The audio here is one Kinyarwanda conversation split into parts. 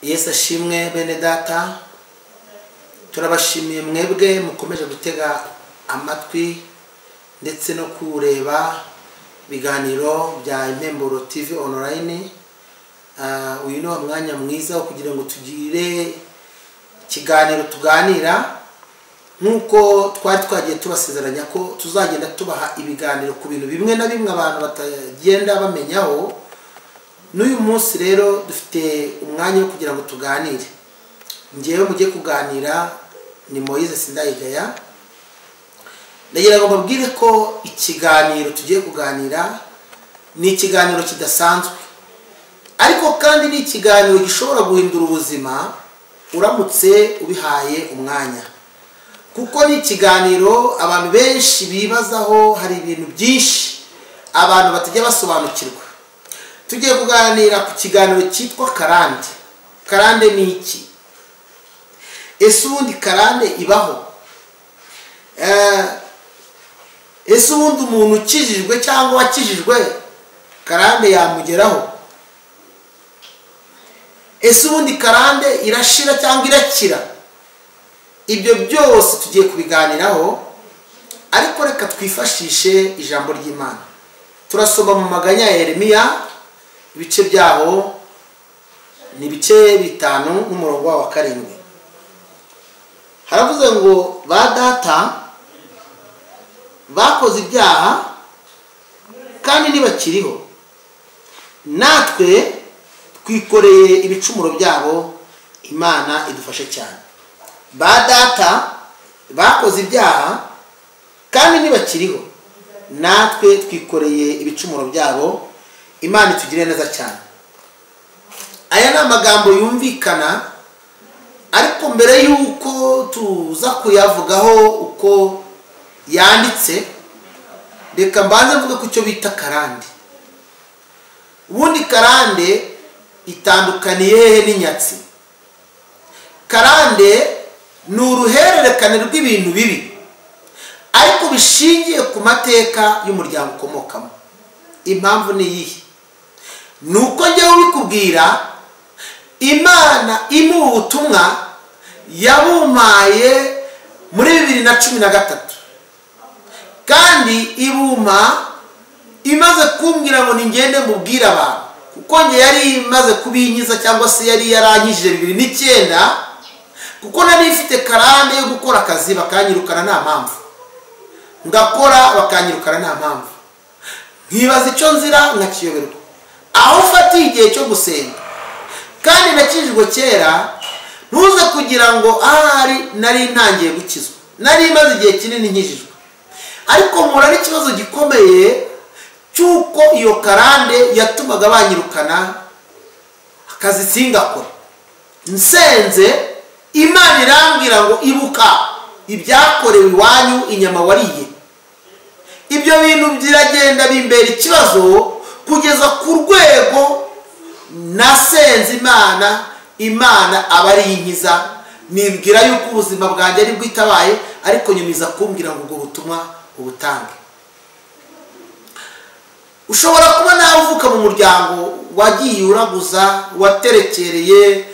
Yesu ashimwe bene data, turabashimiye mwebwe mukomeje gutega amatwi ndetse no kureba ibiganiro bya Impemburo TV online. Uyu ni umwanya mwiza wo kugira ngo tugire ikiganiro tuganira nkuko twari twagiye tubasezeranya ko tuzagenda tubaha ibiganiro ku bintu bimwe na bimwe abantu batagenda bamenyaho. N'uyu munsi rero dufite umwanya wo kugira ngo tuganire. Ngewe mugiye kuganira ni Moise Sindayigaya. Ndagira ngo mbabwire ko ikiganiro tugiye kuganira ni ikiganiro kidasanzwe, ariko kandi ni ikiganiro gishobora guhindura ubuzima uramutse ubihaye umwanya, kuko ni ikiganiro abantu benshi bibazaho. Hari ibintu byinshi abantu batajya basobanukirwa. Tugiye kuganira ku kiganiro cyitwa karande. Karande ni iki? Ese ubundi karande ibaho? Ese ubundi umuntu ukijijwe cyangwa wakijijwe karande yamugeraho? Ese ubundi karande irashira cyangwa irakira? Ibyo byose tugiye kubiganiraho, ariko reka twifashishe ijambo ry'Imana. Turasoma mu maganya ya Yeremiya, ibice byaho ni ibice 5 n'umurongo wa 7. Haravuze ngo ba data bakoze ibyaha kandi ntibakiriho, natwe twikoreye ibicumuro byabo. Imana idufashe cyane. Ba data bakoze ibyaha kandi ntibakiriho, natwe twikoreye ibicumuro byabo. Imana itugire neza cyane. Aya ni amagambo yumvikana, ariko mbere yuko tuza kuyavugaho uko yanditse, reka mbanze mvuge ku cyo bita karande. Ubundi karande itandukaniye hehe n'inyatsi? Karande ni uruhererekane rw'ibintu bibi, ariko bishingiye ku mateka y'umuryango ukomokamo. Impamvu ni iyihe? Nuko njyewe ubikubwira, Imana imuha ubutumwa yabumaye muri 2013, kandi ibuma imaze kumbwira ngo ningende mubwira abantu, kuko nge yari imaze kubinyiza cyangwa se yari yaranyijije 2009, kuko nari ifite karande yo gukora akazi bakanyirukana nta mpamvu, ngakora bakanyirukana nta mpamvu, nkibaza icyo nzira nkakiyoberwa. Aho ufatiye igihe cyo gusenga, kandi nakijijwe kera, ntuze kugira ngo ahari nari ntangiye gukizwa, nari imaze igihe kinini nkijijwe, ariko mpura n'ikibazo gikomeye cy'uko iyo karande yatumaga banyirukana akazi singakora. Nsenze, Imana irambwira ngo ibuka ibyakorewe iwanyu, inyama wariye. Ibyo bintu biragenda bimbera ikibazo kugeza ku rwego nasenze Imana aba ari inkiza. Nibwira yuko ubuzima bwanjye ari bwitabaye, ariko nyumiza kumbwira ngo ubwo butumwa ubutange. Ushobora kuba nawe uvuka mu muryango wagiye uraguza, waterekereye,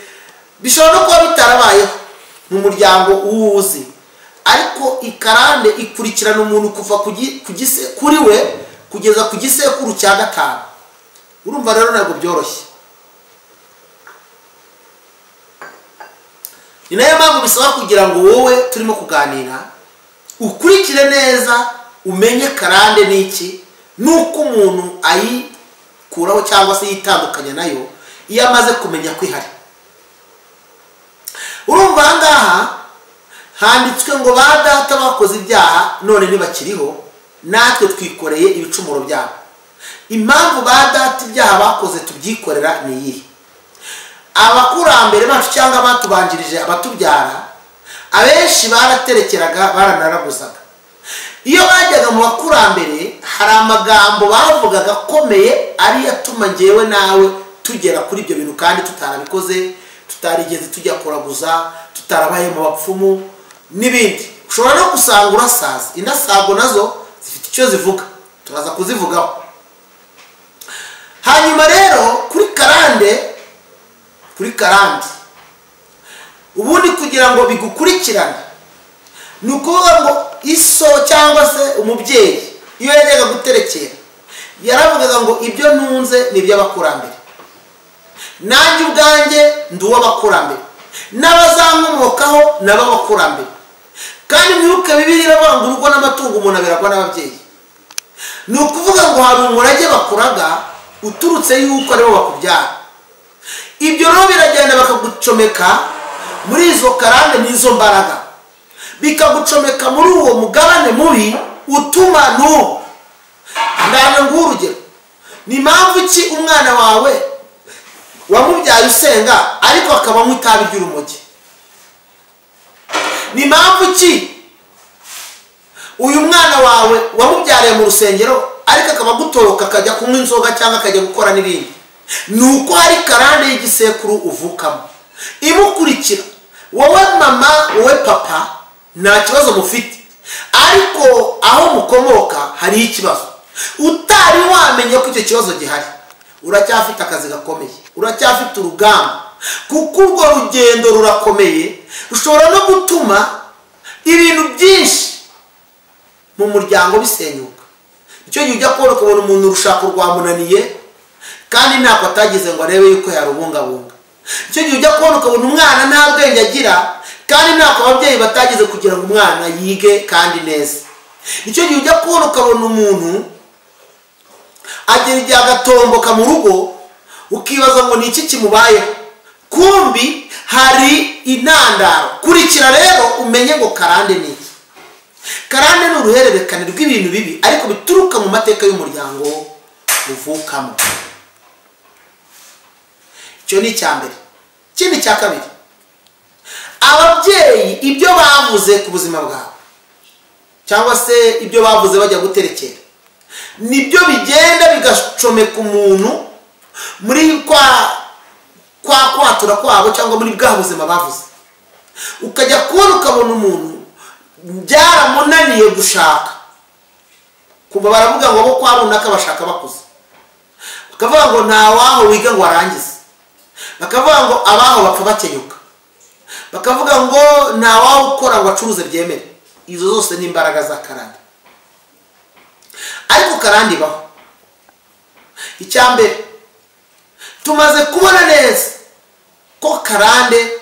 bishobora no kuba bitarabayeho mu muryango uwuzi, ariko ikarande ikurikirana umuntu kuva kuri we kugeza ku gisekuru cya 5. Urumva rero ntabwo byoroshye. Ni nayo mpamvu bisaba kugira ngo wowe turimo kuganira ukurikire neza, umenye karande ni iki, nuko umuntu ayikuraho cyangwa se yitandukanya nayo iyo amaze kumenya ko ihari. Urumva ahangaha handitswe ngo ba data bakoze ibyaha none ntibakiriho, natwe twikoreye ibicumuro byabo. Impamvu ba data ibyaha bakoze tubyikorera ni iyihe? Abakurambere bacu cyangwa batubanjirije abatubyara, abenshi baraterekeraga, baranaraguzaga. Iyo bajyaga mu bakurambere, hari amagambo bavugaga akomeye ari yatuma ngewe nawe tugera kuri ibyo bintu kandi tutarabikoze, tutarigeze tujya kuraguza, tutarabaye mu bapfumu n'ibindi. Ushobora no gusanga urasaza. Indasago nazo zifite icyo zivuga, turaza kuzivugaho. Hanyuma rero kuri karande kuri karande. Ubundi kugira ngo bigukurikirane ni ukuvuga ngo iso cyangwa se umubyeyi iyo yajyaga guterekera yaravugaga ngo ibyo ntunze ni iby'abakurambere, nanjye ubwanjye ndi uw'abakurambere, n'abazankomokaho nabo abakurambere. Kandi mwibuke Bibiliya iravuga ngo urugo n'amatungo umuntu abiragwa n'ababyeyi. Ni ukuvuga ngo hari umurage bakuraga uturutse yuko aribo bakubyara. Ibyo rero biragenda bakagucomeka muri izo karande n'izo mbaraga, bikagucomeka muri uwo mugabane mubi utuma n'ubu. Ndana ng'urugero, ni impamvu ki umwana wawe wamubyaye usenga ariko akaba anywa itabi ry'urumogi? Ni impamvu ki uyu mwana wawe wamubyariye mu rusengero ariko akaba agutoroka akajya kunywa inzoga cyangwa akajya gukora n'ibindi? Ni uko hari karande y'igisekuru uvukamo imukurikira. Wowe mama, wowe papa nta kibazo mufite, ariko aho mukomoka hari ikibazo utari wamenye ko icyo kibazo gihari. Uracyafite akazi gakomeye, uracyafite urugamba, kuko urwo rugendo rurakomeye, rushobora no gutuma ibintu byinshi mu muryango bisenyuka. Icyo gihe ujya kubona ukabona umuntu urushako rwamunaniye kandi ntako atagize ngo arebe yuko yarubungabunga. Icyo gihe ujya kubona ukabona umwana nta bwenge agira kandi ntako ababyeyi batagize kugira ngo umwana yige kandi neza. Icyo gihe ujya kubona ukabona umuntu agera igihe agatomboka mu rugo ukibaza ngo ni iki kimubayeho, kumbi hari intandaro. Kurikira rero umenye ngo karande ni iki. Karande ni uruhererekane rw'ibintu bibi ariko bituruka mu mateka y'umuryango uvukamo. Icyo ni icya mbere. Ikindi cya kabiri, ababyeyi ibyo bavuze ku buzima bwawe cyangwa se ibyo bavuze bajya guterekera nibyo bigenda bigacomeka umuntu muri kwatura kwabo cyangwa muri bwa buzima bavuze. Ukajya kubona ukabona umuntu byaramunaniye gushaka, kuba baravuga ngo bo kwa runaka bashaka bakuze, bakavuga ngo nta waho wiga ngo arangize, bakavuga ngo abaho bapfa bakenyuka, bakavuga ngo nta waho ukora ngo acuruze byemere. Izo zose ni imbaraga za karande. Ariko karande ibaho. Icya mbere, tumaze kubona neza ko karande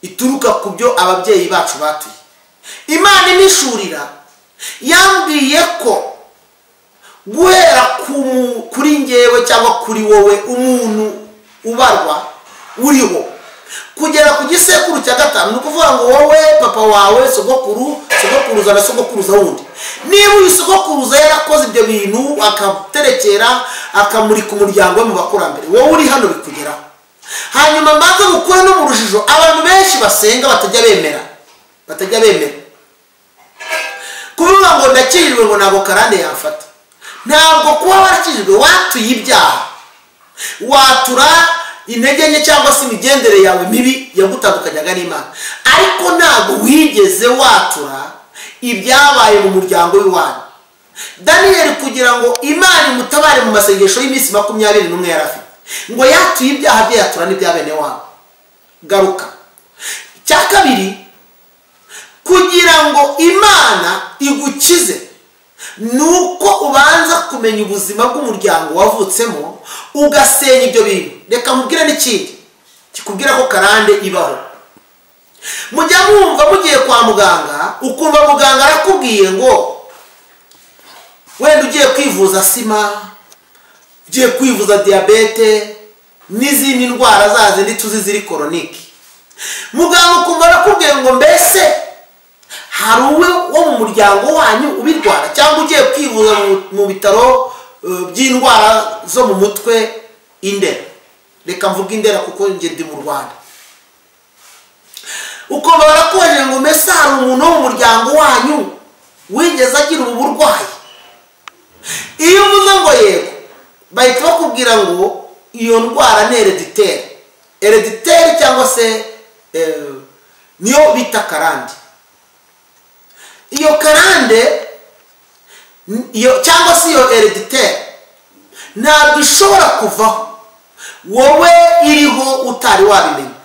ituruka ku byo ababyeyi bacu batuye. Imana imishurira yambwiye ko guhera kuri ngewe cyangwa kuri wowe umuntu ubarwa uriho kugera ku gisekuru cya gatanu, ni ukuvuga ngo wowe papa wawe sogokuruza na sogokuruza wundi, niba uyu sogokuruza yarakoze ibyo bintu akaterekera akamurika umuryango we mu bakurambere, wowe uri hano bikugeraho. Hanyuma maze gukora no mu rujijo abantu benshi basenga batajya bemera kuvuga ngo ndakijijwe ngo ntabwo karande yafata. Ntabwo kuba warakijijwe watuye ibyaha, watura intege nke cyangwa se imigendere yawe mibi yagutandukanyaga n'Imana, ariko ntabwo wigeze watura ibyabaye mu muryango w'iwanyu. Daniyeli kugira ngo Imana imutabare mu masengesho y'iminsi 21 yari afite, ngo yatuye ibyaha bye yatura n'ibya bene wabo. Garuka. Cya kabiri, kugira ngo Imana igukize nuko ubanza kumenya ubuzima bw'umuryango wavutsemo ugasenya ibyo bintu. Reka mubwire n'ikindi kikubwira ko karande ibaho. Mujya mwumva mugiye kwa muganga ukumva muganga arakubwiye ngo wenda ugiye kwivuza sima, ugiye kwivuza diabete n'izindi ndwara zazindi tuzi ziri koroniki. Muganga ukumva arakubwiye ngo mbese hari uwe wo mu muryango wanyu ubirwara, cyangwa ugiye kwivuza mu bitaro by'indwara zo mu mutwe Indera. Reka mvuga Indera kuko nge ndi mu Rwanda. Ukumva barakubajije ngo mbese hari umuntu wo mu muryango wanyu wigeze agira ubu burwayi? Iyo uvuze ngo yego, bahita bakubwira ngo iyo ndwara ni hereditaire cyangwa se niyo bita karande. Iyo karande cyangwa se iyo hereditaire ntabwo ishobora kuvaho wowe iriho utari wabimenya.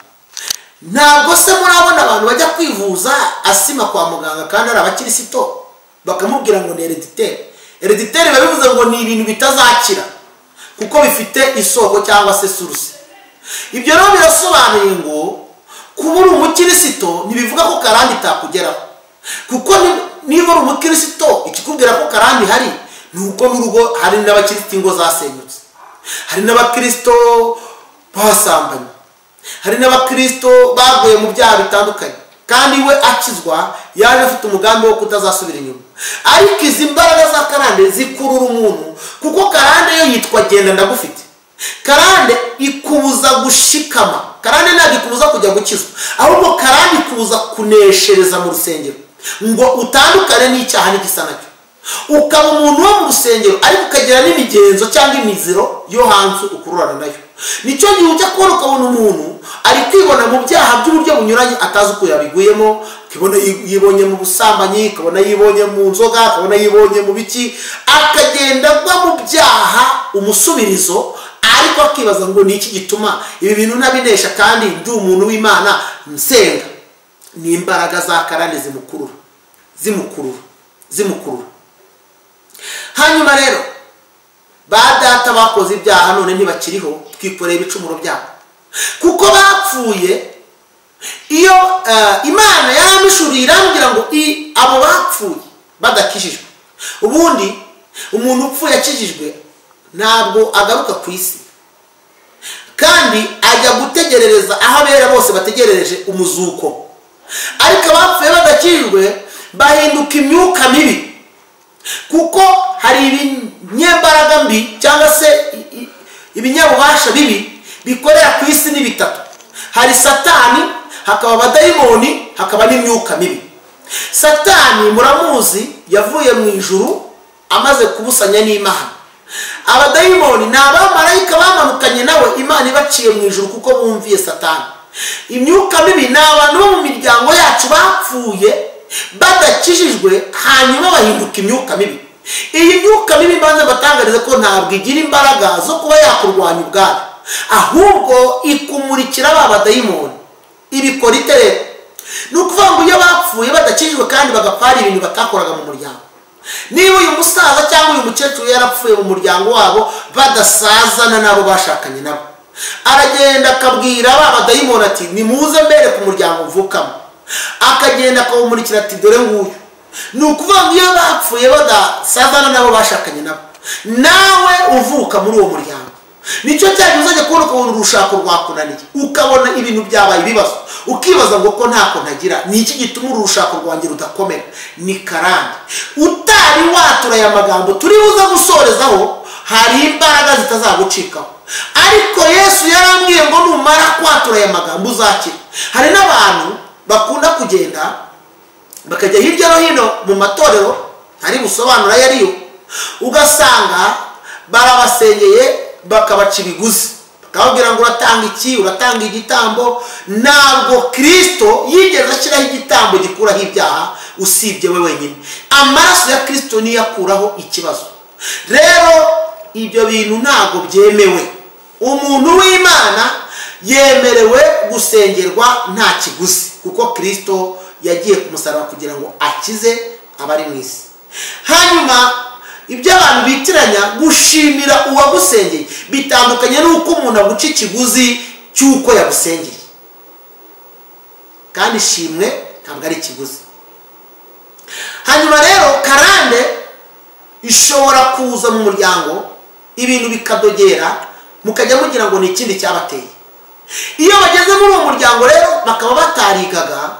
Ntabwo se murabona abantu bajya kwivuza asima kwa muganga kandi ari abakirisito bakamubwira ngo ni hereditaire babivuze ngo ni ibintu bitazakira kuko bifite isoko cyangwa se source. Ibyo rero birasobanuye ngo kuba uri umukirisito ntibivuga ko karande itakugeraho, kuko niba uri umukirisito ikikubwira ko karande hari nuko n'urugo hari n'abakirisito ingo zasenyutse, hari n'abakirisito basambanye, hari n'abakirisito baguye mu byaha bitandukanye, kandi we akizwa yaje afite umugambi wo kutazasubira inyuma. Ariko izi mbaraga za karande zikurura umuntu, kuko karande yo yitwa genda ndagufite. Karande ikubuza gushikama, karande ntabwo ikubuza kujya gukizwa, ahubwo karande ikubuza kuneshereza mu rusengero ngo utandukane n'icyaha n'igisa nacyo, ukaba umuntu wo mu rusengero ariko ukagira n'imigenzo cyangwa imiziro yo hanze ukururana nayo. Nicyo gihe ujya kubona ukabona umuntu ari kwibona mu byaha by'uburyo bunyuranye atazi uko yabiguyemo, ukabona yibonye mu busambanyi, ukabona yibonye mu nzoga, ukabona yibonye mu biki, akagenda agwa mu byaha umusubirizo, ariko akibaza ngo ni iki gituma ibi bintu ntabinesha kandi ndi umuntu w'Imana nsenga. Ni imbaraga za karande zimukurura. Hanyuma rero ba data bakoze ibyaha none ntibakiriho, twikoreye ibicumuro byabo kuko bapfuye. Iyo Imana yaramishuriye irambwira ngo abo bapfuye badakijijwe, ubundi umuntu upfuye akijijwe ntabwo agaruka ku isi, kandi ajya gutegerereza aho abera bose bategerereje umuzuko. Ariko abapfuye badakijijwe bahinduka imyuka mibi, kuko hari ibinyembaraga mbi cyangwa se ibinyabubasha bibi bikorera ku isi ni bitatu. Hari Satani, hakaba abadayimoni, hakaba n'imyuka mibi. Satani muramuzi, yavuye mu ijuru amaze kubusanya n'Imana. Abadayimoni ni abamarayika bamanukanye nawe Imana ibaciye mu ijuru kuko bumviye Satani. Imyuka mibi ni abantu bo mu miryango yacu bapfuye badakijijwe hanyuma bahinduka imyuka mibi. Iyi myuka mibi mbanza batangariza ko ntabwo igira imbaraga zo kuba yakurwanya ubwayo, ahubwo ikumurikira ba badayimoni. Ibikora iterero ni ukuvuga ngo iyo bapfuye badakijijwe kandi bagapfara ibintu batakoraga mu muryango. Niba uyu musaza cyangwa uyu mukecuru yarapfuye mu muryango wabo badasazana nabo bashakanye nabo, aragenda akabwira ba badayimoni ati nimuze mbere ku muryango mvukamo, akagenda akawumurikira ati dore nguyu. Ni ukuvuga ngo iyo bapfuye badasazana nabo bashakanye nabo, nawe uvuka muri uwo muryango. Nicyo cyane uzajya kubona ukabona urushako rwakunaniye, ukabona ibintu byabaye ibibazo, ukibaza ngo ko ntako ntagira, ni iki gituma urushako rwanjye rudakomera? Ni karande. Utari watura aya magambo turi buza gusorezaho, hari imbaraga zitazagucikaho. Ariko Yesu yarambwiye ngo numara kwatura aya magambo uzakira. Hari n'abantu bakunda kugenda bakajya hirya no hino mu matorero hari busobanura yariyo, ugasanga barabasengeye bakabaca ibiguzi, bakababwira ngo uratanga iki, uratanga igitambo. Ntabwo Kristo yigeze ashyiraho igitambo gikuraho ibyaha usibye we wenyine. Amaraso ya Kristo niyo akuraho ikibazo. Rero ibyo bintu ntabwo byemewe. Umuntu w'Imana yemerewe gusengerwa nta kiguzi, kuko Kristo yagiye ku musaraba kugira ngo akize abari mu isi. Hanyuma ibyo abantu bitiranya gushimira uwagusengeye bitandukanye n'uko umuntu aguca ikiguzi cy'uko yagusengeye, kandi ishimwe ntabwo ari ikiguzi. Hanyuma rero karande ishobora kuza mu muryango ibintu bikadogera, mukajya mugira ngo ni ikindi cyabateye. Iyo bageze muri uwo muryango rero bakaba batarigaga,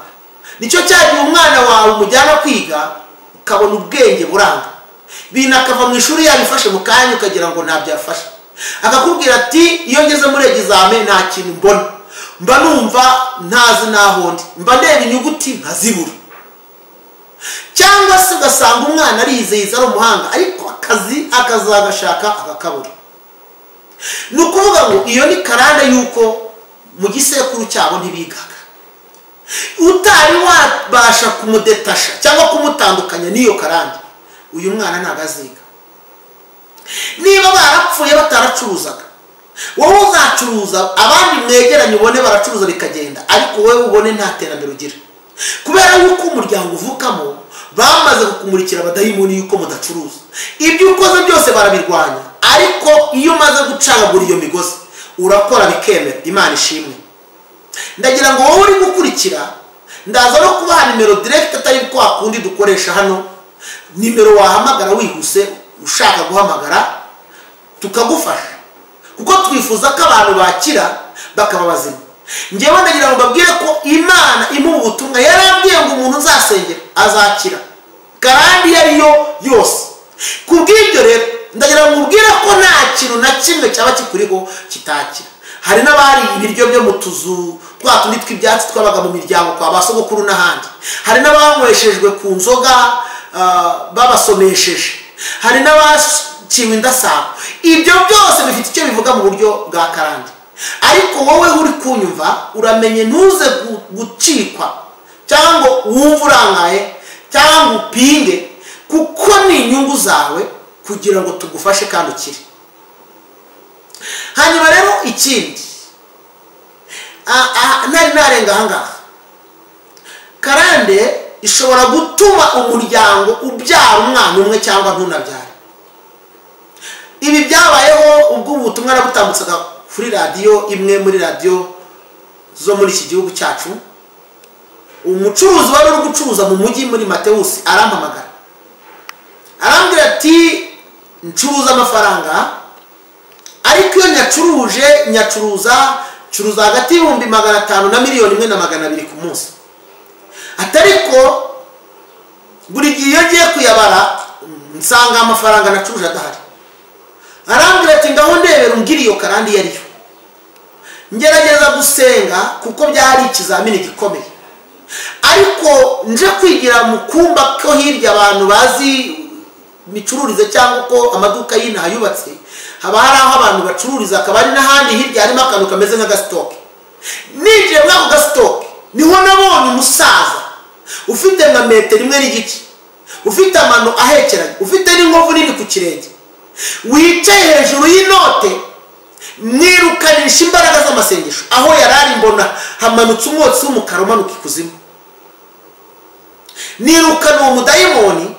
nicyo cyagiye umwana wawe umujyana kwiga ukabona ubwenge buranga, binakava mu ishuri yabifashe mu kanya ukagira ngo ntabyo yafashe, akakubwira ati iyo ngeze muri egizame nta kintu mbona, mba numva ntazi naho ndi, mba ndeba inyuguti nkazibura. Cyangwa se ugasanga umwana arize yize ari umuhanga, ariko akazi akazagashaka akakabura. Ni ukuvuga ngo iyo ni karande yuko mu gisekuru cyabo ntibigaga. Utari wabasha kumudetasha cyangwa kumutandukanya n'iyo karande, uyu mwana ntabwo aziga. Niba barapfuye bataracuruzaga, wowe uzacuruza abandi mwegeranye ubone baracuruza bikagenda, ariko wowe ubone nta terambere ugira, kubera yuko umuryango uvukamo bamaze kukumurikira abadayimoni yuko mudacuruza. Ibyo ukoze byose barabirwanya, ariko iyo umaze gucagagura iyo migozi urakora bikemera. Imana ishimwe. Ndagira ngo wowe uri gukurikira, ndaza no kubaha nimero direct atari kwa kundi dukoresha hano, nimero wahamagara wihuse ushaka guhamagara tukagufasha, kuko twifuza ko abantu bakira bakaba bazima. Ngewe ndagira ngo babwire ko Imana imuha ubutumwa, yarambwiye ngo umuntu uzasengera azakira kandi yariyo yose. Kubw'ibyo rero ndagira ngo ubwire ko nta kintu na kimwe cyaba kikuriho kitakira. Hari n'abari ibiryo byo mu tuzu twa tundi tw'ibyatsi twabaga mu miryango kwa basogokuru n'ahandi, hari n'abanyweshejwe ku nzoga babasomesheje, hari n'abaciwe indasabo. Ibyo byose bifite icyo bivuga mu buryo bwa karande, ariko wowe uri kunyumva uramenye ntuze gucikwa cyangwa wumve urangaye cyangwa upinge, kuko ni inyungu zawe kugira ngo tugufashe kandi ukire. Hanyuma rero ikindi nari narenga ahangaha, karande ishobora gutuma umuryango ubyara umwana umwe cyangwa ntunabyare. Ibi byabayeho ubwo ubutumwa nabutambutsaga kuri radiyo imwe muri radiyo zo muri iki gihugu cyacu. Umucuruzi wari uri gucuruza mu mujyi muri Matewusi arampamagara, arambwira ati ncuruza amafaranga, ariko iyo nyacuruza hagati y'ibihumbi 500 na miliyoni 1.200 ku munsi. Atariko buri gihe iyo ngiye kuyabara nsanga amafaranga nacuruje adahari. Arambwira ati ngaho ndebera umbwira iyo karandi yariyo. Ngerageza gusenga kuko byari ikizamini gikomeye, ariko nje kwigira mu kumba ko hirya abantu bazi micururize cyangwa ko amaduka y'inaha yubatse, haba hari aho abantu bacururiza, akaba ari n'ahandi hirya harimo akantu kameze nk'agasitoke. Ninjiye muri ako gasitoke niho nabonye umusaza ufite nka metero 1 n'igice, ufite amano ahekeranye, ufite n'inkovu nini ku kirenge, wicaye hejuru y'inote, mwirukanisha imbaraga z'amasengesho. Aho yarari mbona hamanutse umwotsi w'umukara umanuka ikuzimu. Nirukana uwo mudayimoni.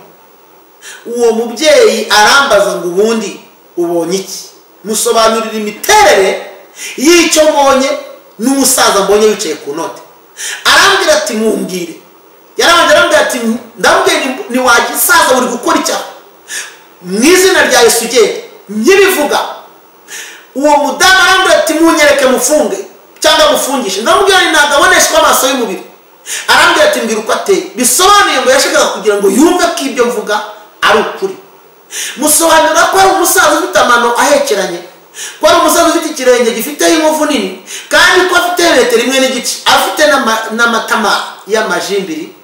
Uwo mubyeyi arambaza ngo ubundi ubonye iki? Musobanurira imiterere y'icyo mbonye n'umusaza mbonye wicaye ku note. Arambwira ati mumbwire. Yarambwira ati ndambwiye ni wagisaza uri gukora icyaha, mu izina rya Yesu ugende. Nyibivuga uwo mudamu arambwira ati munyereke mufunge cyangwa mufungishe. Ndamubwira ni nagaboneshwa amaso y'umubiri. Arambwira ati mbwira uko ateye. Bisobanuye ngo yashakaga kugira ngo yumve ko ibyo mvuga ari ukuri. Musobanura ko ari umusaza ufite amano ahekeranye, ko ari umusaza ufite ikirenge gifite inkovu nini, kandi ko afite metero 1 n'igice, afite n'amatama y'amajimbiri.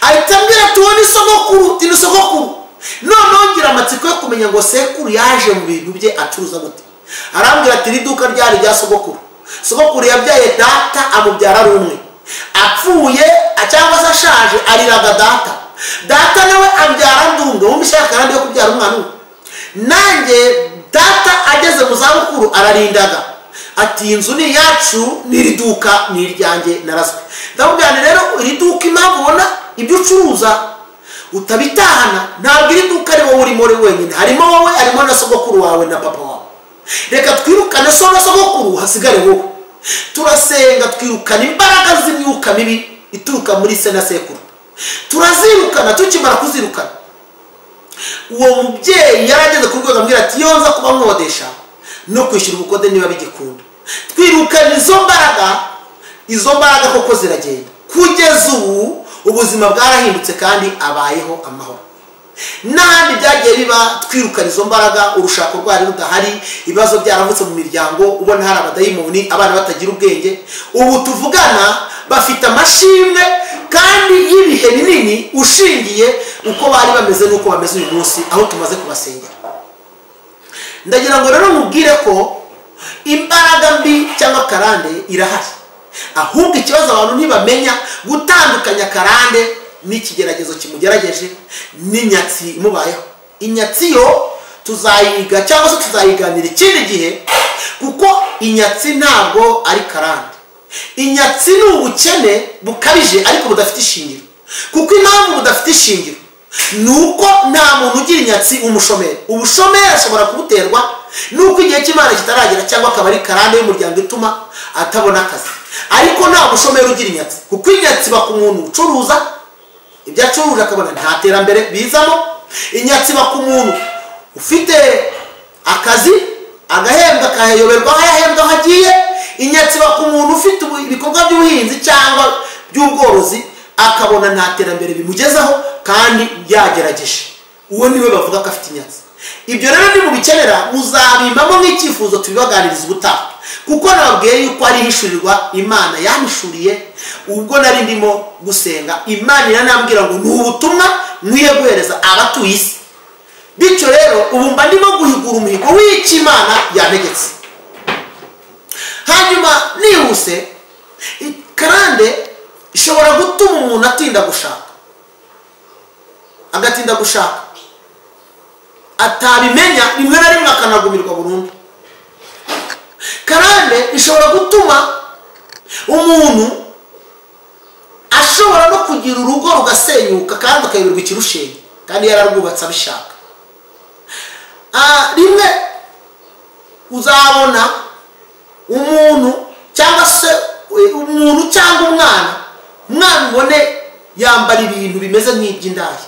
Ahita ambwira tubone isogokuru, tino sogokuru. None ngira amatsiko yo kumenya ngo sekuru yaje mu bintu bye acuruza gute. Arambwira ati riduka ryari rya sogokuru. Sogokuru yabyaye data amubyara ari umwe, apfuye cyangwa se ashaje ariraga data nawe ambyara ndunga. Wumvishaka karande yo kubyara umwana umwe. Nanjye data ageze mu zabukuru ararindaga ati inzu ni yacu, niriduka ni iryanjye narazwe. Ndamubwira rero iriduka impamvu ubona ibyo ucuruza utabitahana, ntabwo iriduka ari wowe urimo wenyine, harimo wowe, harimo na sogokuru wawe na papa wawe. Reka twirukane na sogokuru hasigare wowe. Turasenga twirukana imbaraga z'imyuka mibi ituruka muri se na sekuru. Turazirukana. Tukimara kuzirukana, uwo mubyeyi yarageze ku rwego ambwira ati iyo nza kuba nkodesha no kwishyura ubukode niba bigikunda. Twirukana izo mbaraga koko ziragenda. Kugeza ubu ubuzima bwarahindutse kandi abayeho amahoro. N'ahandi byagiye biba twirukana izo mbaraga, urushako rwari rudahari, ibibazo byaravutse mu miryango, ubona hari abadayimoni, abana batagira ubwenge. Ubu tuvugana bafite amashimwe kandi y'ibihe binini ushingiye uko bari bameze n'uko bameze uyu munsi aho tumaze kubasengera. Ndagira ngo rero mubwire ko imbaraga mbi cyangwa karande irahari, ahubwo ikibazo abantu ntibamenya gutandukanya karande n'ikigeragezo kimugerageje n'inyatsi imubayeho. Inyatsi yo tuzayiga cyangwa se tuzayiganira ikindi gihe, kuko inyatsi ntabwo ari karande. Inyatsi ni ubukene bukabije ariko budafite ishingiro, kuko impamvu budafite ishingiro ni uko nta muntu ugira inyatsi umushomeri. Ubushomeri ashobora kubuterwa nuko igihe cy'Imana kitaragera, cyangwa akaba ari karande y'umuryango ituma atabona akazi, ariko nta mushomeri ugira inyatsi, kuko inyatsi ba ku muntu ucuruza ibyo acuruje akabona nta terambere bizamo. Inyatsi ba ku muntu ufite akazi agahembwa akayoberwa aho yahembwa aho agiye. Inyatsi ba ku muntu ufite ibikorwa by'ubuhinzi cyangwa by'ubworozi akabona nta terambere bimugezaho kandi yagerageje. Uwo niwe bavuga ko afite inyatsi. Ibyo rero ni mubikenera muzabimbamo nk'icyifuzo tubibaganiriza ubutaha, kuko nababwiye yuko ari hishurirwa Imana yamishuriye ubwo nari ndimo gusenga. Imana iranambwira ngo ni ubutumwa nkwiye guhereza abatuye isi. Bityo rero ubu mba ndimo guhigura umuhigo w'icyo Imana yantegetse. Hanyuma nihuse, karande ishobora gutuma umuntu atinda gushaka, agatinda gushaka atabimenya, rimwe na rimwe akanagumirwa burundu. Karande ishobora gutuma umuntu ashobora no kugira urugo rugasenyuka kandi akayoberwa ikirushenyi kandi yararwubatse abishaka. Rimwe uzabona umuntu cyangwa se umuntu cyangwa umwana ubone yambara ibintu bimeze nk'iby'indaya,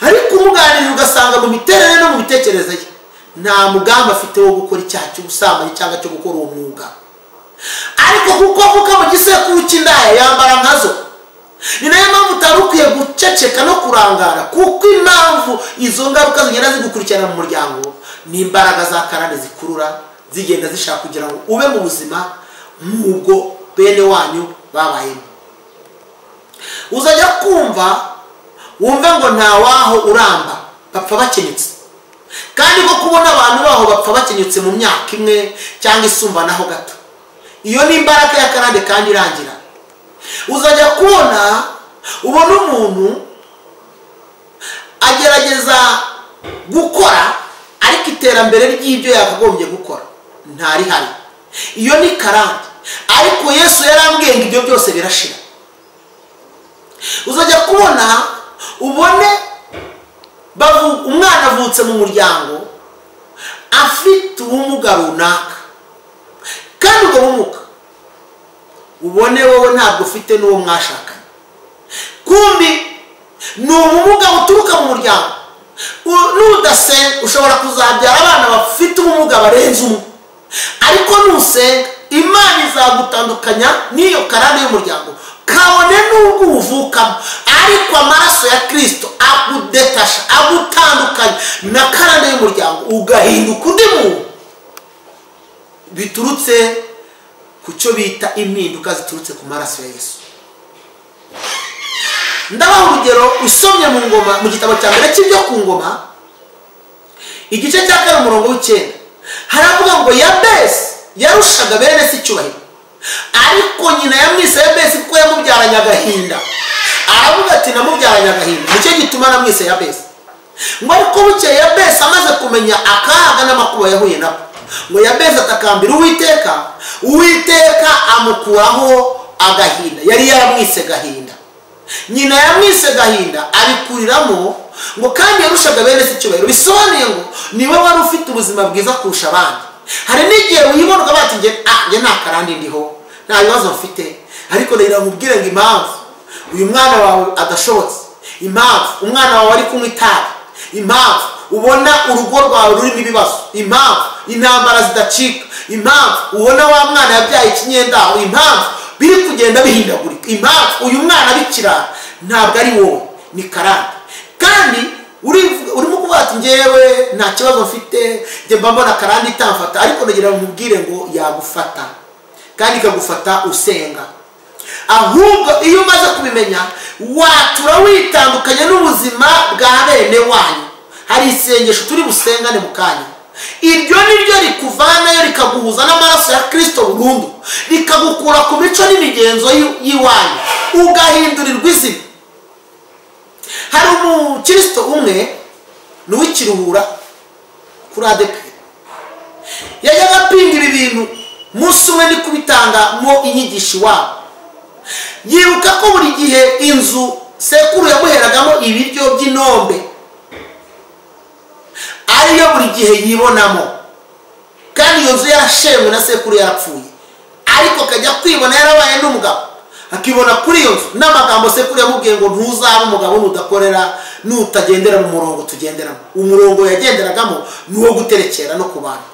ariko umuganirira ugasanga mu miterere no mu mitekerereze ye nta mugambi afite wo gukora icyaha cy'ubusambanyi cyangwa cyo gukora uwo mwuga. Ariko kuko avuka mu gisekuru cy'indaya yambara nkazo, ni nayo mpamvu utari ukwiye guceceka no kurangara, kuko impamvu izo ngaruka zigenda zigukurikirana mu muryango ni imbaraga za karande zikurura zigenda zishaka kugira ngo ube mu buzima nk'ubwo bene wanyu babayemo. Uzajya kumva wumve ngo nta waho uramba, bapfa bakenyutse. Kandi ko kubona abantu baho bapfa bakenyutse mu myaka imwe cyangwa isumbanaho gato, iyo ni imbaraga ya karande kandi irangira. Uzajya kubona ubona umuntu agerageza gukora ariko iterambere ry'ibyo yakagombye gukora ntarihari, iyo ni karande. Ariko Yesu yarambwiye ngo ibyo byose birashira. Uzajya kubona ubone umwana avutse mu muryango afite ubumuga runaka, kandi ubwo bumuga ubone wowe ntabwo ufite n'uwo mwashakanye, kumbi ni ubumuga buturuka mu muryango. Nudasenga ushobora kuzabyara abana bafite ubumuga barenze umwe, ariko nusenga Imana izagutandukanya n'iyo karande y'umuryango, kabone n'ubwo uvukamo, ariko amaraso ya Kristo agudetasha, agutandukanya na karande y'umuryango, ugahinduka undi muntu biturutse ku cyo bita impinduka ziturutse ku maraso ya Yesu. Ndabaha urugero usomye mu Ngoma, mu gitabo cya mbere cy'ibyo ku Ngoma, igice cya 4 umurongo w'9, haravuga ngo Yabesi yarushaga bene se icyubahiro, ariko nyina yamwise Yabesi kuko yamubyaranye agahinda. Aravuga ati namubyaranye agahinda, nicyo gituma namwise Yabesi. Ngo ariko bukeye Yabesi amaze kumenya akaga n'amakuba yahuye nako, ngo Yabesi atakambira Uwiteka, Uwiteka amukuraho agahinda. Yari yaramwise gahinda, nyina yamwise gahinda abikuriramo, ngo kandi yarushaga bene se icyubahiro. Bisobanuye ngo niwe wari ufite ubuzima bwiza kurusha abandi. Hari n'igihe wibona bati njye nta karande ndiho, nta bibazo mfite, ariko rero nkubwire ngo impamvu uyu mwana wawe adashobotse, impamvu umwana wawe ari kunywa itabi, impamvu ubona urugo rwawe rurimo ibibazo, impamvu intambara zidacika, impamvu ubona wa mwana yabyaye ikinyendaho, impamvu biri kugenda bihindagurika, impamvu uyu mwana bikira ntabwo ari wowe, ni karande. Kandi urimo kuvuga ati njyewe nta kibazo mfite, njye mba mbona karande itamfata, ariko nagira ngo nkubwire ngo yagufata kandi ikagufata usenga. Ahubwo iyo umaze kubimenya watura witandukanye n'ubuzima bwa bene wanyu. Hari isengesho turi busengane mu kanya, iryo niryo rikuvanayo rikaguhuza n'amaraso ya Kristo burundu, rikagukura ku mico n'imigenzo y'iwanyu, ugahindurirwa izina. Hari umukristo umwe n'uw'ikiruhura kuri ADP yajyaga apinga ibi bintu. Umunsi umwe ni kubitangamo inyigisho iwabo, yibuka ko buri gihe inzu sekuru yamuheragamo ibiryo by'inombe ariyo buri gihe yibonamo, kandi iyo nzu yarashemwe na sekuru yarapfuye, ariko akajya kwibona yarabaye n'umugabo, akibona kuri iyo nzu n'amagambo sekuru yamubwiye ngo ntuzaba umugabo nudakorera nutagendera mu murongo tugenderamo. Umurongo yagenderagamo ni uwo guterekera no kubana.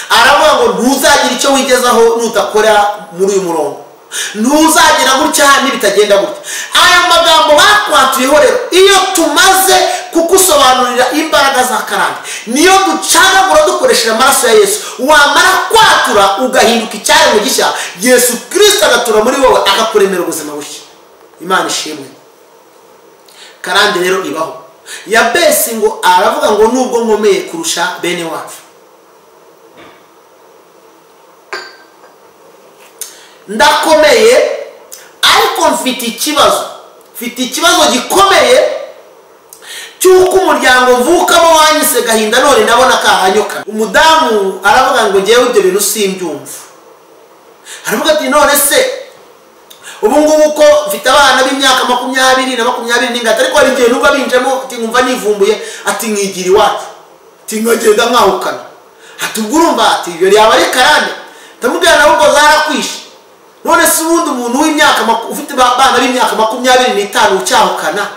Aravuga ngo ntuzagira icyo wigezaho nudakorera muri uyu murongo, ntuzagira gutya n'ibitagenda gutya. Aya magambo bakwatuyeho rero, iyo tumaze kukusobanurira imbaraga za karande, niyo ducagagura dukoresheje amaraso ya Yesu. Wamara kwatura ugahinduka icyaremwe gishya, Yesu Kristo agatura muri wowe akakuremera ubuzima bushya. Imana ishimwe. Karande rero ibaho. Yabesi ngo aravuga ngo nubwo nkomeye kurusha bene wacu, ndakomeye ariko mfite ikibazo gikomeye cyuko umuryango mvukamo wanyise gahinda none ndabona kahanyoka. Umudamu aravuga ngo ngewe ibyo bintu simbyumva. Aravuga ati none se ubu ngubu ko mfite abana b'imyaka 20 na 20 n'ingata, ariko hari igihe nubwo binjemo ati nkumva nivumbuye, ati nkigira iwacu, ati nkagenda nkahukana. Ati ubwo urumva ati ibyo yaba ari karande. Ndamubwira nawe ubwo zarakwishe. None se ubundi umuntu w'imyaka ufite abana b'imyaka 25 ucyahukana,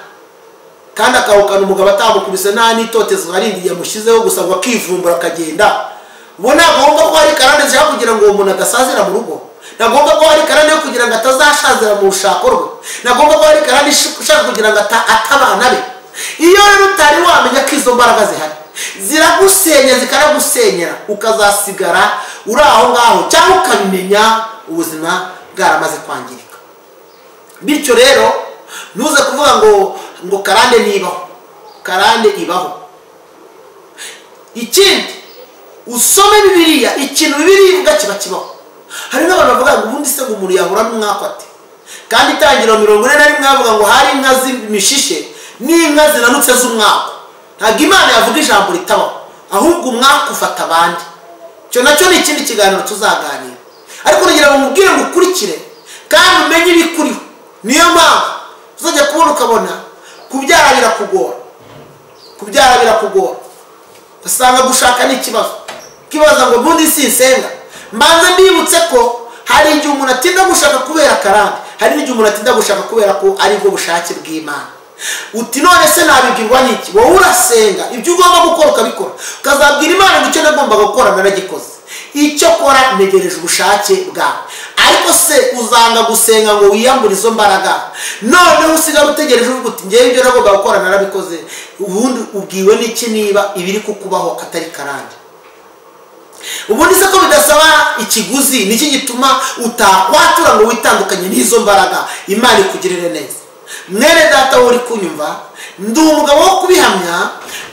kandi akahukana umugabo atamukubise nta n'itotezo arindi yamushyizeho gusa ngo akivumbura akagenda. Ubona agomba ko hari karande zishaka kugira ngo uwo muntu adasazira mu rugo, nagomba ko hari karande yo kugira ngo atazashazira mu rushako rwe, nagomba ko hari karande ishaka kugira ngo atabana be. Iyo rero utari wamenya ko izo mbaraga zihari, ziragusenya zikaragusenyera, ukazasigara uri aho ngaho, cyangwa ukabimenya ubuzima bwaramaze kwangirika. Bityo rero ntuze kuvuga ngo karande nibaho. Karande ibaho. Ikindi usome Bibiliya, ikintu Bibiliya ivuga kiba kibaho. Hari n'abantu bavuga ngo ubundi se ngo umuntu yahura n'umwaka ate, kandi itangiriro 41 avuga ngo hari inka z'imishishe n'inka zinanutse z'umwaka. Ntabwo Imana yavuga ijambo ritabaho, ahubwo umwaka ufata abandi. Cyo nacyo ni ikindi kiganiro tuzaganira, ariko kugira ngo mubwire ngo ukurikire kandi umenye ibikuriho. Niyo mpamvu uzajya kubona ukabona kubyara birakugora, ugasanga gushaka n'ikibazo, kibaza ngo ubundi sinsenga. Mbanze mbibutse ko hari igihe umuntu atinda gushaka kubera karande, hari n'igihe umuntu atinda gushaka kubera ko ari bwo bushake bw'Imana. Uti none se nabibwirwa n'iki? Wowe urasenga, ibyo ugomba gukora ukabikora, ukazabwira Imana ngo icyo nagombaga gukora naragikoze, icyo kora negereje ubushake bwawe. Ariko se uzanga gusenga ngo wiyambure izo mbaraga, none usigara utegereje uvuga uti ngewe ibyo nagombaga gukora narabikoze, ubundi ubwiwe n'iki niba ibiri kukubaho atari karande? Ubundi se ko bidasaba ikiguzi, niki gituma utakwatura ngo witandukanye n'izo mbaraga? Imana ikugirire neza. Mwene data uri kunyumva, ndi umugabo wo kubihamya.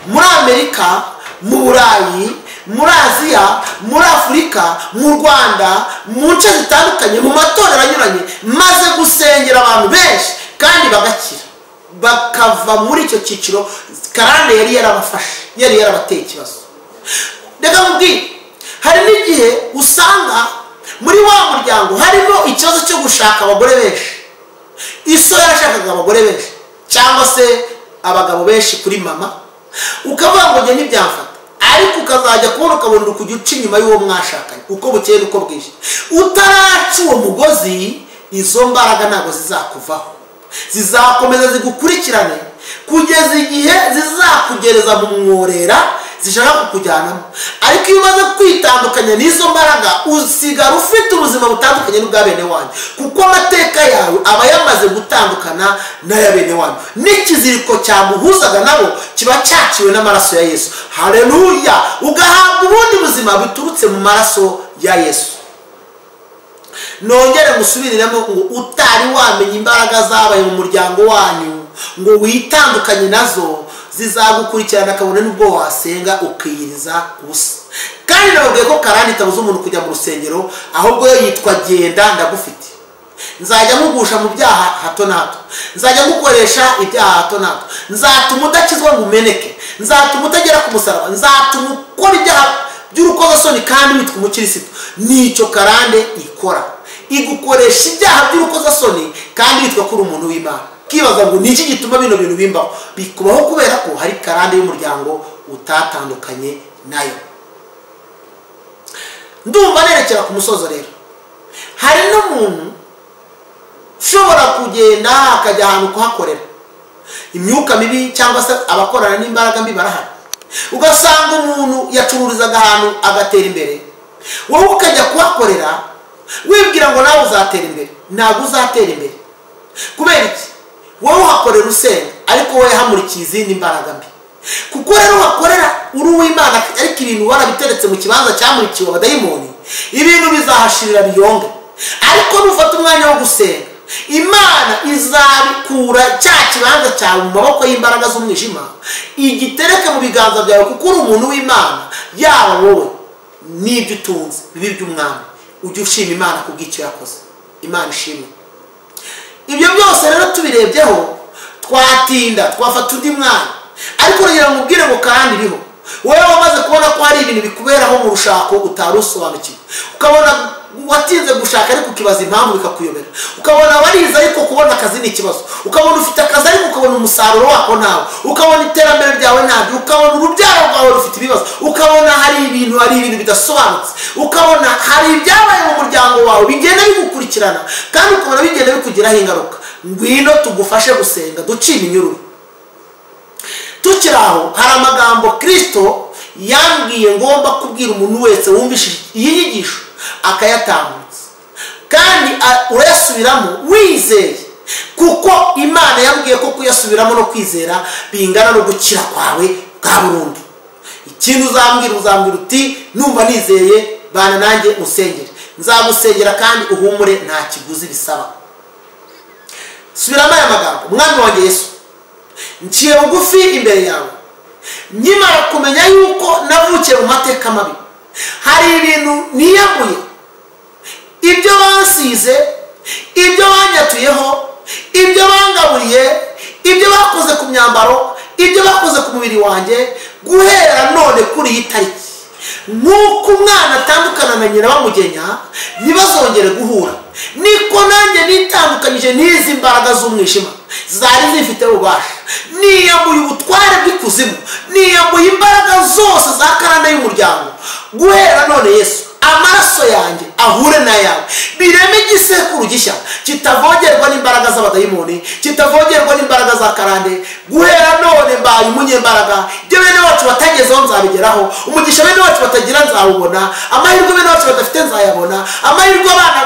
Muri Amerika, mu Burayi, muri Aziya, muri Afurika, mu Rwanda, mu nce zitandukanye, mu matorero anyuranye, maze gusengera abantu benshi kandi bagakira, bakava muri icyo cyiciro karande yari yarabafashe, yari yarabateye ikibazo. Reka mubwire, hari n'igihe usanga muri wa muryango harimo ikibazo cyo gushaka abagore benshi. Iso yarashakaga abagore benshi cyangwa se abagabo benshi kuri mama, ukavuga ngo njye ntibyamfata, ariko ukazajya kubona ukabona uri kujya uca inyuma y'uwo mwashakanye uko bukeye uko bwije. Utaraca uwo mugozi, izo mbaraga ntabwo zizakuvaho, zizakomeza zigukurikirane kugeza igihe zizakugereza mu mworera zishaka kukujyanamo. Ariko iyo umaze kwitandukanya n'izo mbaraga, usigara ufite ubuzima butandukanye n'ubwa bene wanyu, kuko amateka yawe aba yamaze gutandukana n'aya bene wanyu. N'ikiziriko cyamuhuzaga nabo kiba cyaciwe n'amaraso ya Yesu. Haleluya! Ugahabwa ubundi buzima buturutse mu maraso ya Yesu. Nongere musubiriremo ngo utari wamenya imbaraga zabaye mu muryango wanyu ngo witandukanye nazo, zizagukurikirana kabone n'ubwo wasenga ukiyiriza ubusa. Kandi nababwiye ko karande itabuza umuntu kujya mu rusengero, ahubwo yo yitwa genda ndagufite. Nzajya nkugusha mu byaha hato na hato, nzajya ngukoresha ibyaha hato na hato, nzatuma udakizwa ngo umeneke, nzatuma utagera ku musaraba, nzatuma ukora ibyaha by'urukozasoni kandi witwa umukirisitu. Nicyo karande ikora, igukoresha ibyaha by'urukozasoni kandi witwa ko uri umuntu w'Imana. Kibaza ngo niki gituma bino bintu bimbaho? Bikubaho kubera ko hari karande y'umuryango utatandukanye nayo. Ndumva nerekera ku musozo rero. Hari n'umuntu ushobora kugenda akajya ahantu kuhakorera imyuka mibi cyangwa se abakorana n'imbaraga mbi barahari, ugasanga umuntu yacururizaga ahantu agatera imbere, wowe ukajya kuhakorera wibwira ngo nawe uzatera imbere. Ntabwo uzatera imbere. Kubera iki? Wowe uhakorera usenga ariko wowe hamurikiye izindi mbaraga mbi. Kuko rero uhakorera uri uw'Imana ariko ibintu warabiteretse mu kibanza cyamurikiwe abadayimoni, ibintu bizahashirira biyonge. Ariko nufata umwanya wo gusenga, Imana izabikura cya kibanza cyawe mu maboko y'imbaraga z'umwijima, igitereke mu biganza byawe, kuko uri umuntu w'Imana. Yaba wowe n'ibyo utunze bibi by'umwami, ujye ushima Imana kubw'icyo yakoze. Imana ishimwe. Ibyo byose rero tubirebyeho twatinda, twafata undi mwanya, ariko kugira ngo ubwire ngo kandi iriho. Wowe wamaze kubona ko hari ibintu bikuberaho mu rushako utarusobanukiwe, ukabona watinze gushaka ariko ukibaza impamvu bikakuyobera, ukabona warize ariko kubona akazi ni ikibazo, ukabona ufite akazi ariko ukabona umusaruro wako ntawe, ukabona iterambere ryawe ntabyo, ukabona urubyaro rwawe rufite ibibazo, ukabona hari ibintu bidasobanutse, ukabona hari ibyabaye mu muryango wawe bigenda bigukurikirana kandi ukabona bigenda bikugiraho ingaruka. Ngwino tugufashe gusenga ducira iminyururu. Tukiri aho, hari amagambo Kristo yambwiye ngomba kubwira umuntu wese wumvishije iyi nyigisho akayatambutsa, kandi urayasubiramo wizeye, kuko Imana yambwiye ko kuyasubiramo no kwizera bingana no gukira kwawe bwa burundu. Ikintu uzambwira uti numva nizeye bana nanjye usengere, nzagusengera kandi uhumure, nta kiguzi bisaba. Subiramo aya magambo. Mwami wanjye Yesu, nciye bugufi imbere yawe, nyimara kumenya yuko navukiye mu mateka mabi, hari ibintu niyambuye, ibyo bansize, ibyo banyatuyeho, ibyo bangaburiye, ibyo bakoze ku myambaro, ibyo bakoze ku mubiri wanjye, guhera none kuri iyi tariki, nk'uko umwana atandukana na nyina bamugenya ntibazongere guhura, niko nanjye nitandukanyije n'izi mbaraga z'umwijima zari zifite ububasha. Niyambuye ubutware bw'ikuzimu, niyambuye imbaraga zose za karande y'umuryango. Guhera none Yesu, amaraso yanjye ahure n'ayawe, bireme igisekuru gishya kitavogerwa n'imbaraga z'abadayimoni, kitavogerwa n'imbaraga za karande. Guhera none mbaye umunyembaraga, ibyo bene wacu batagezeho nzabigeraho, umugisha bene wacu batagira nzawubona, amahirwe bene wacu badafite nzayabona, amahirwe abana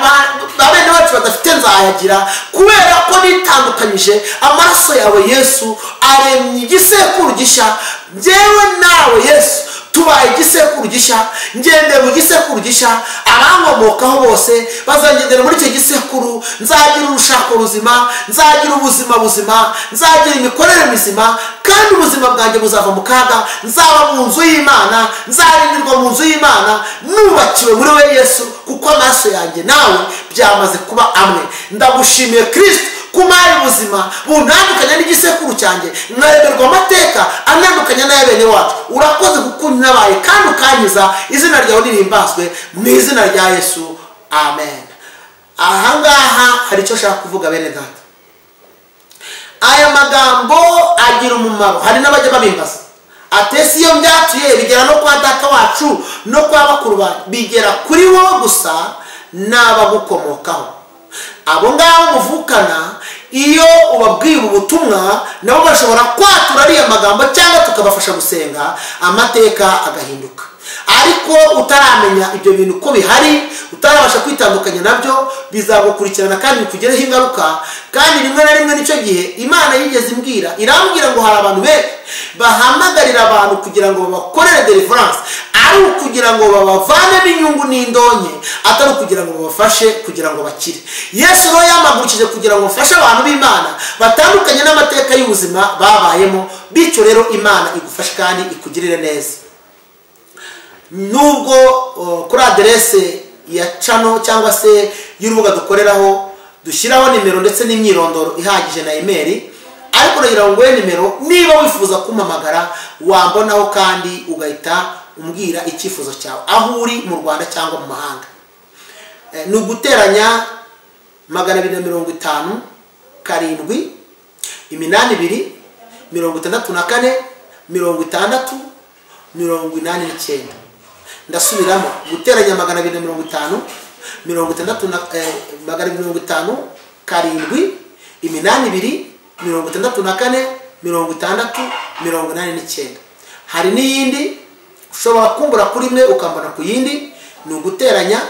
ba bene wacu badafite nzayagira, kubera ko nitandukanyije. Amaraso yawe Yesu aremye igisekuru gishya. Njyewe nawe Yesu tubaye igisekuru gishya, ngendera mu gisekuru gishya, abankomokaho bose bazangendera muri icyo gisekuru. Nzagira urushako ruzima, nzagira ubuzima buzima, nzagira imikorere mizima, kandi ubuzima bwanjye buzava mu kaga. Nzaba mu nzu y'Imana, nzarindirwa mu nzu y'Imana, nubakiwe muri we Yesu, kuko amaraso yanjye nawe byamaze kuba amwe. Ndagushimiye Kristo kumara ubuzima buntandukanya n'igisekuru cyanjye, nkareberwa amateka anandukanya n'aya bene wacu. Urakoze kuko nabaye kandi ukankiza. Izina ryawe nirimbazwe mu izina rya Yesu, amen. Ahangaha hari icyo nshaka kuvuga bene data. Aya magambo agira umumaro. Hari n'abajya babimbaza atese iyo byatuye bigera no kwa data wacu no kwa bakuru banyu, bigera kuri wowe gusa n'abagukomokaho. Abo ngabo muvukana, iyo ubabwiye ubutumwa nabo bashobora kwatura ariya magambo, cyangwa tukabafasha gusenga amateka agahinduka. Ariko utaramenya ibyo bintu ko bihari, utarabasha kwitandukanya nabyo, bizagukurikirana kandi bikugireho ingaruka. Kandi rimwe na rimwe nicyo gihe Imana yigeze imbwira, irambwira ngo hari abantu benshi bahamagarira abantu kugira ngo babakorere deliverance, ari ukugira ngo babavanemo inyungu n'indonke, atari ukugira ngo babafashe kugira ngo bakire. Yesu rero yamagurukije kugira ngo afashe abantu b'Imana batandukanye n'amateka y'ubuzima babayemo. Bityo rero Imana igufashe kandi ikugirire neza. Nubwo kuri aderese ya channel cyangwa se y'urubuga dukoreraho dushyiraho nimero ndetse n'imyirondoro ihagije na email, ariko nagira ngo nimero niba wifuza kumpamagara wambonaho kandi ugahita umbwira icyifuzo cyawe aho uri mu Rwanda cyangwa mu mahanga. Ni uguteranya 250 7 8 2 64 60 ndasubiramo guteranya 250 2 7 8 hari n'iyindi ushobora kumbura kuri imwe ukambona ku yindi. Ni uguteranya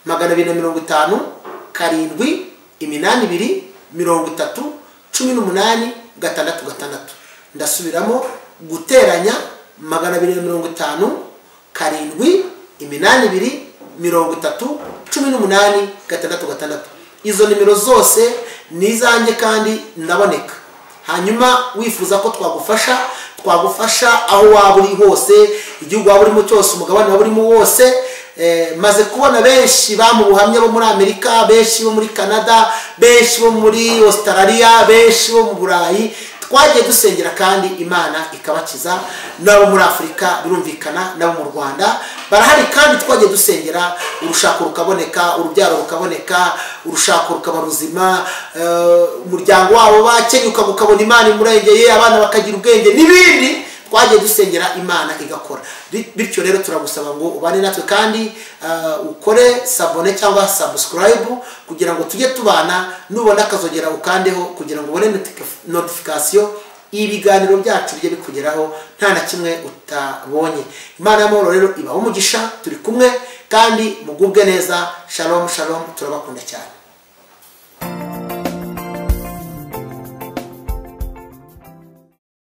250 7 8 18 6 ndasubiramo guteranya 250 7 8 18 6 izo nimero zose nizanjye kandi ndaboneka. Hanyuma wifuza ko twagufasha aho waba uri hose, igihugu waba urimo cyose, umugabane waba urimo wose. Maze kubona benshi bamubuhamya bo muri Amerika, benshi bo muri Canada, benshi bo muri Australia, benshi bo mu Burayi. Twagiye dusengera kandi Imana ikabakiza. Nabo muri Afrika birumvikana, nabo mu Rwanda barahari kandi twagiye dusengera urushako rukaboneka, urubyaro rukaboneka, urushako rukaba ruzima, umuryango wabo bakenyuka ukabona Imana imurengeye, abana bakagira ubwenge n'ibindi. Twagiye dusengera Imana igakora. Bityo rero turagusaba ngo ubane natwe kandi ukore sabone cyangwa subscribe kugira ngo tujye tubana. Nubona akazogera ukandeho kugira ngo ubone notification ibiganiro byacu bijye bikugeraho nta na kimwe utabonye. Imana y'amahoro rero ibaho umugisha, turi kumwe kandi mugubwe neza. Shalom shalom, turabakunda cyane.